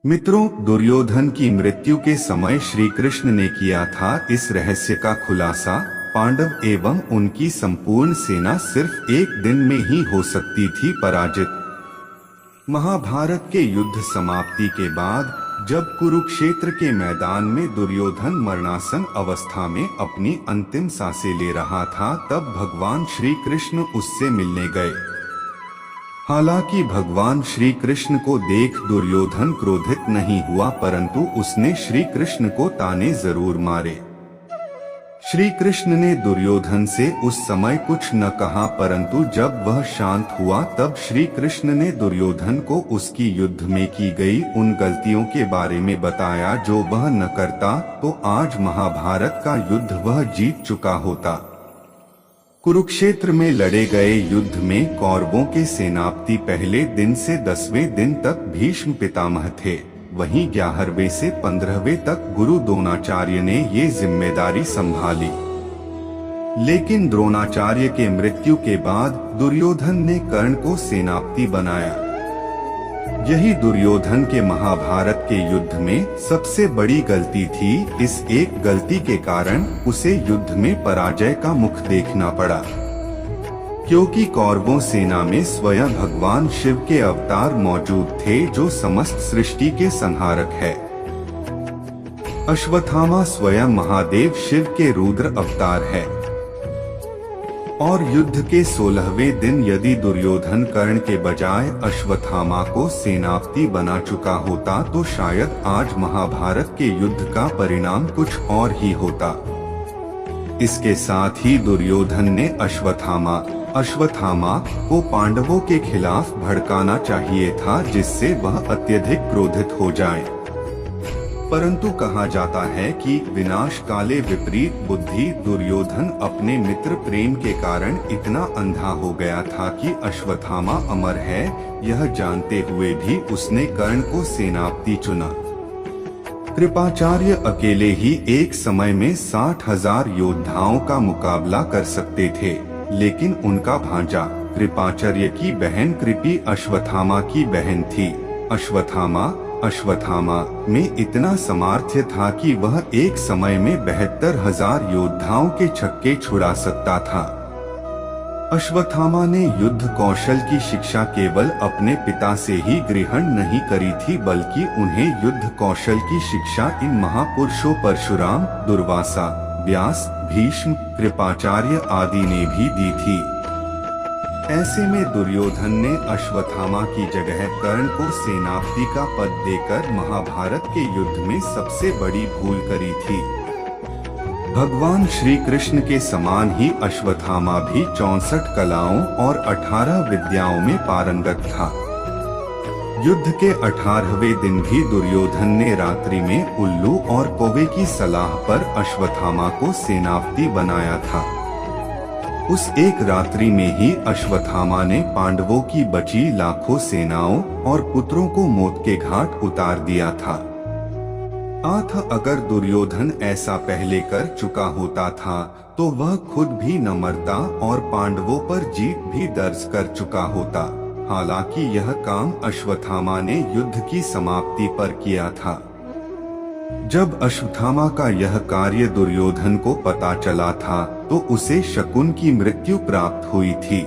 मित्रों, दुर्योधन की मृत्यु के समय श्री कृष्ण ने किया था इस रहस्य का खुलासा। पांडव एवं उनकी संपूर्ण सेना सिर्फ एक दिन में ही हो सकती थी पराजित। महाभारत के युद्ध समाप्ति के बाद जब कुरुक्षेत्र के मैदान में दुर्योधन मरणासन अवस्था में अपनी अंतिम सांसें ले रहा था, तब भगवान श्री कृष्ण उससे मिलने गए। हालांकि भगवान श्री कृष्ण को देख दुर्योधन क्रोधित नहीं हुआ, परंतु उसने श्री कृष्ण को ताने जरूर मारे। श्री कृष्ण ने दुर्योधन से उस समय कुछ न कहा, परंतु जब वह शांत हुआ तब श्री कृष्ण ने दुर्योधन को उसकी युद्ध में की गई उन गलतियों के बारे में बताया जो वह न करता तो आज महाभारत का युद्ध वह जीत चुका होता। कुरुक्षेत्र में लड़े गए युद्ध में कौरवों के सेनापति पहले दिन से 10वें दिन तक भीष्म पितामह थे, वहीं 11वें से 15वें तक गुरु द्रोणाचार्य ने ये जिम्मेदारी संभाली। लेकिन द्रोणाचार्य के मृत्यु के बाद दुर्योधन ने कर्ण को सेनापति बनाया। यही दुर्योधन के महाभारत के युद्ध में सबसे बड़ी गलती थी। इस एक गलती के कारण उसे युद्ध में पराजय का मुख देखना पड़ा, क्योंकि कौरवों सेना में स्वयं भगवान शिव के अवतार मौजूद थे जो समस्त सृष्टि के संहारक है। अश्वत्थामा स्वयं महादेव शिव के रुद्र अवतार है। और युद्ध के 16वें दिन यदि दुर्योधन कर्ण के बजाय अश्वत्थामा को सेनापति बना चुका होता तो शायद आज महाभारत के युद्ध का परिणाम कुछ और ही होता। इसके साथ ही दुर्योधन ने अश्वत्थामा को पांडवों के खिलाफ भड़काना चाहिए था, जिससे वह अत्यधिक क्रोधित हो जाए। परंतु कहा जाता है कि विनाश काले विपरीत बुद्धि, दुर्योधन अपने मित्र प्रेम के कारण इतना अंधा हो गया था कि अश्वत्थामा अमर है यह जानते हुए भी उसने कर्ण को सेनापति चुना। कृपाचार्य अकेले ही एक समय में 60,000 योद्धाओं का मुकाबला कर सकते थे, लेकिन उनका भांजा कृपाचार्य की बहन कृपी अश्वत्थामा की बहन थी। अश्वत्थामा में इतना सामर्थ्य था कि वह एक समय में 72,000 योद्धाओं के छक्के छुड़ा सकता था। अश्वत्थामा ने युद्ध कौशल की शिक्षा केवल अपने पिता से ही ग्रहण नहीं करी थी, बल्कि उन्हें युद्ध कौशल की शिक्षा इन महापुरुषों परशुराम, दुर्वासा, व्यास, भीष्म, कृपाचार्य आदि ने भी दी थी। ऐसे में दुर्योधन ने अश्वत्थामा की जगह कर्ण को सेनापति का पद देकर महाभारत के युद्ध में सबसे बड़ी भूल करी थी। भगवान श्री कृष्ण के समान ही अश्वत्थामा भी 64 कलाओं और 18 विद्याओं में पारंगत था। युद्ध के 18वें दिन भी दुर्योधन ने रात्रि में उल्लू और कौवे की सलाह पर अश्वत्थामा को सेनापति बनाया था। उस एक रात्रि में ही अश्वत्थामा ने पांडवों की बची लाखों सेनाओं और पुत्रों को मौत के घाट उतार दिया था। अगर दुर्योधन ऐसा पहले कर चुका होता था तो वह खुद भी न मरता और पांडवों पर जीत भी दर्ज कर चुका होता। हालांकि यह काम अश्वत्थामा ने युद्ध की समाप्ति पर किया था। जब अश्वत्थामा का यह कार्य दुर्योधन को पता चला था तो उसे शकुन की मृत्यु प्राप्त हुई थी।